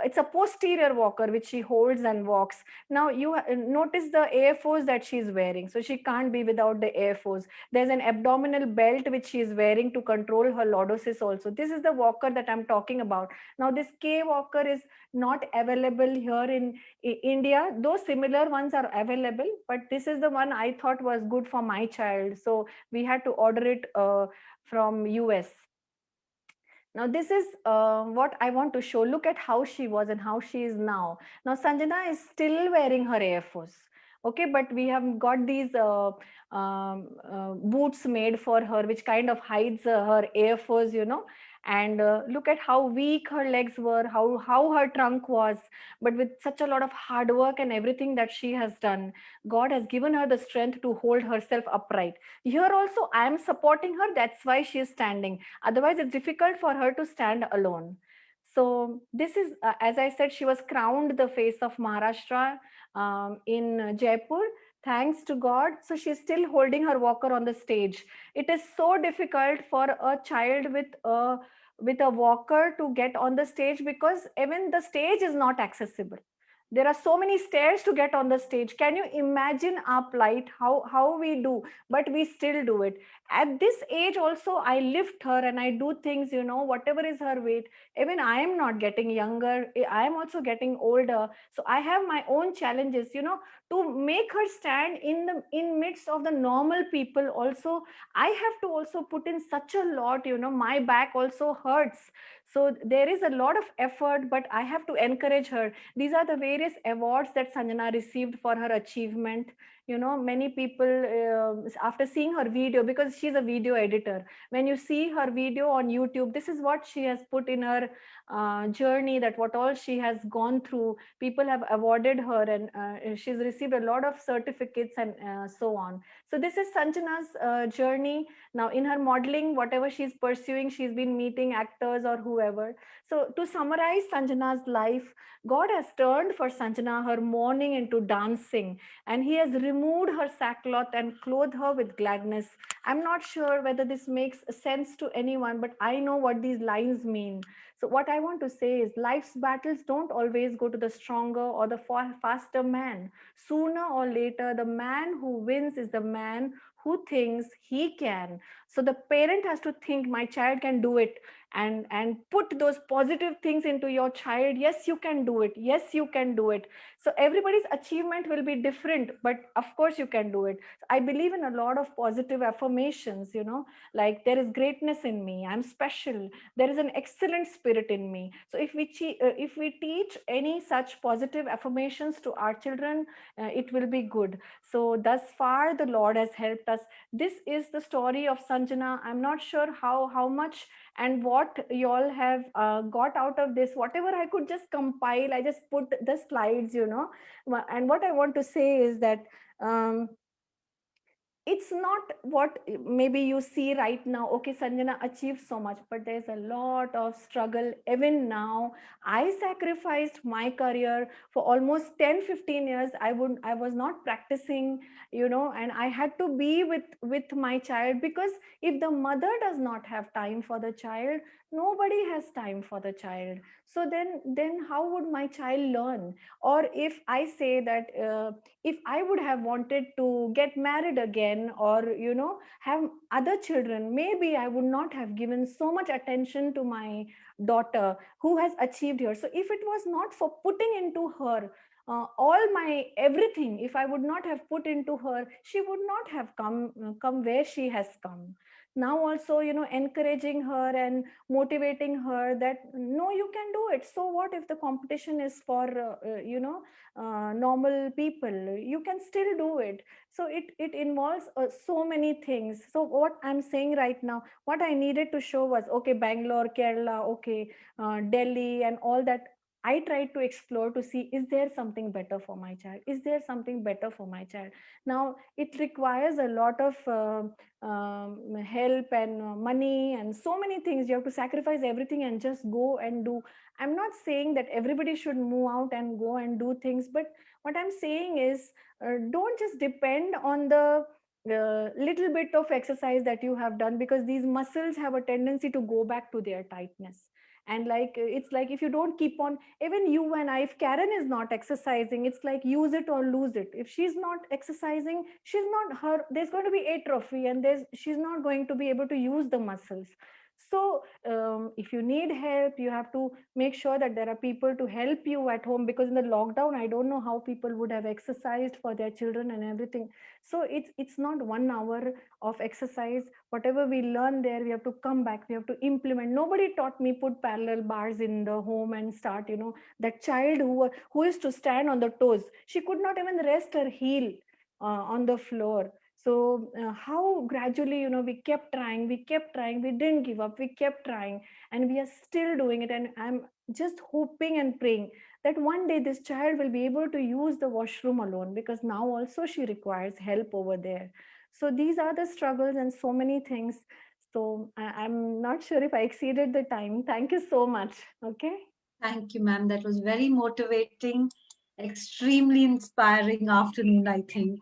[SPEAKER 4] it's a posterior walker which she holds and walks. Now you notice the AFOs that she's wearing, so she can't be without the AFOs. There's an abdominal belt which she is wearing to control her lordosis also. This is the walker that I'm talking about. Now this K walker is not available here in India, though similar ones are available, but this is the one I thought was good for my child, so we had to order it from US. Now, this is what I want to show. Look at how she was and how she is now. Now, Sanjana is still wearing her AFOs. Okay, but we have got these boots made for her, which kind of hides her AFOs, And look at how weak her legs were, how her trunk was. But with such a lot of hard work and everything that she has done, God has given her the strength to hold herself upright. Here also, I am supporting her. That's why she is standing. Otherwise, it's difficult for her to stand alone. So this is, as I said, she was crowned the face of Maharashtra in Jaipur. Thanks to God. So she's still holding her walker on the stage. It is so difficult for a child with a walker to get on the stage, because even the stage is not accessible. There are so many stairs to get on the stage. Can you imagine our plight, how we do, but we still do it. At this age also, I lift her and I do things, whatever is her weight. Even I am not getting younger, I am also getting older. So I have my own challenges, to make her stand in midst of the normal people. Also, I have to also put in such a lot, my back also hurts. So there is a lot of effort, but I have to encourage her. These are the various awards that Sanjana received for her achievement. Many people, after seeing her video, because she's a video editor, when you see her video on YouTube, this is what she has put in her journey, that what all she has gone through. People have awarded her, and she's received a lot of certificates and so on. So this is Sanjana's journey. Now in her modeling, whatever she's pursuing, she's been meeting actors or whoever. So to summarize Sanjana's life, God has turned for Sanjana her mourning into dancing, and he has removed remove her sackcloth and clothe her with gladness. I'm not sure whether this makes sense to anyone, but I know what these lines mean. So what I want to say is life's battles don't always go to the stronger or the faster man. Sooner or later, the man who wins is the man who thinks he can. So the parent has to think my child can do it, and put those positive things into your child. Yes, you can do it. Yes, you can do it. So everybody's achievement will be different, but of course you can do it. I believe in a lot of positive affirmations, like there is greatness in me, I'm special, there is an excellent spirit in me. So if we teach any such positive affirmations to our children, it will be good. So thus far the Lord has helped us. This is the story of Sanjana. I'm not sure how much and what you all have got out of this. Whatever I could just compile, I just put the slides. And what I want to say is that um, it's not what maybe you see right now. Okay, Sanjana achieved so much, but there's a lot of struggle. Even now, I sacrificed my career for almost 10-15 years. I was not practicing, and I had to be with my child, because if the mother does not have time for the child, nobody has time for the child. So then how would my child learn? Or if I say that if I would have wanted to get married again, or have other children, maybe I would not have given so much attention to my daughter who has achieved here. So if it was not for putting into her all my everything, if I would not have put into her, she would not have come where she has come. Now also, encouraging her and motivating her that no, you can do it. So what if the competition is for normal people? You can still do it. So it involves so many things. So what I'm saying right now, what I needed to show was, okay, Bangalore, Kerala, okay, Delhi and all that. I tried to explore to see, is there something better for my child? Is there something better for my child? Now it requires a lot of help and money and so many things. You have to sacrifice everything and just go and do. I'm not saying that everybody should move out and go and do things, but what I'm saying is, don't just depend on the little bit of exercise that you have done, because these muscles have a tendency to go back to their tightness. And like it's like, if you don't keep on, even you and I, if Karen is not exercising, it's like use it or lose it. If she's not exercising, she's not her there's going to be atrophy, and she's not going to be able to use the muscles. So if you need help, you have to make sure that there are people to help you at home, because in the lockdown, I don't know how people would have exercised for their children and everything. So it's not 1 hour of exercise. Whatever we learn there, we have to come back, we have to implement. Nobody taught me put parallel bars in the home and start, that child who used to stand on the toes, she could not even rest her heel on the floor. So how gradually, we kept trying, we didn't give up, we kept trying, and we are still doing it. And I'm just hoping and praying that one day this child will be able to use the washroom alone, because now also she requires help over there. So these are the struggles and so many things. So I'm not sure if I exceeded the time. Thank you so much. Okay.
[SPEAKER 1] Thank you, ma'am. That was very motivating, extremely inspiring afternoon, I think,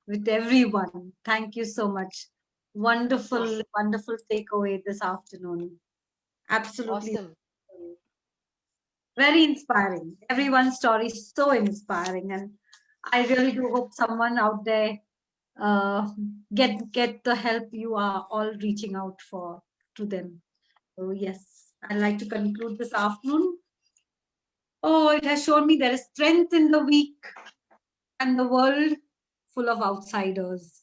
[SPEAKER 1] with everyone. Thank you so much. Wonderful, wonderful takeaway this afternoon. Absolutely
[SPEAKER 2] Awesome.
[SPEAKER 1] very inspiring. Everyone's story is so inspiring, and I really do hope someone out there uh, get the help you are all reaching out for to them. So yes, I'd like to conclude this afternoon. Oh, it has shown me there is strength in the weak and the world full of outsiders.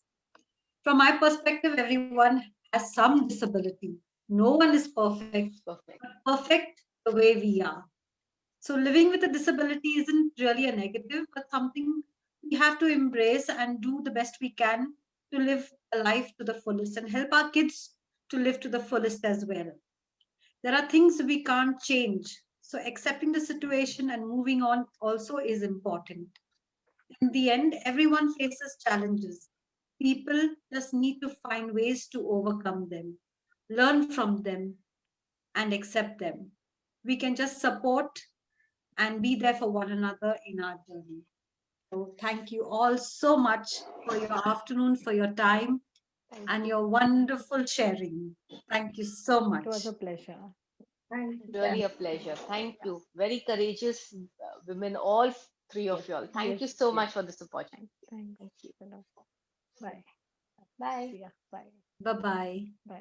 [SPEAKER 1] From my perspective, everyone has some disability. No one is perfect,
[SPEAKER 2] Perfect.
[SPEAKER 1] but perfect the way we are. So living with a disability isn't really a negative, but something we have to embrace and do the best we can to live a life to the fullest and help our kids to live to the fullest as well. There are things we can't change. So accepting the situation and moving on also is important. In the end, everyone faces challenges. People just need to find ways to overcome them, learn from them, and accept them. We can just support and be there for one another in our journey. So thank you all so much for your afternoon, for your time,
[SPEAKER 2] Thank
[SPEAKER 1] and
[SPEAKER 2] you.
[SPEAKER 1] your wonderful sharing. Thank you so
[SPEAKER 4] It was a
[SPEAKER 1] much.
[SPEAKER 4] pleasure.
[SPEAKER 3] Thank you,
[SPEAKER 2] Really
[SPEAKER 3] Karen.
[SPEAKER 2] a pleasure. Thank you. Very courageous women, all three of you all. Thank
[SPEAKER 4] Yes,
[SPEAKER 2] you so
[SPEAKER 4] yes.
[SPEAKER 2] much for this opportunity.
[SPEAKER 4] Thanks.
[SPEAKER 2] Thank you.
[SPEAKER 4] Hello. Bye.
[SPEAKER 2] Bye.
[SPEAKER 4] See ya. Bye.
[SPEAKER 1] Bye bye.
[SPEAKER 4] Bye.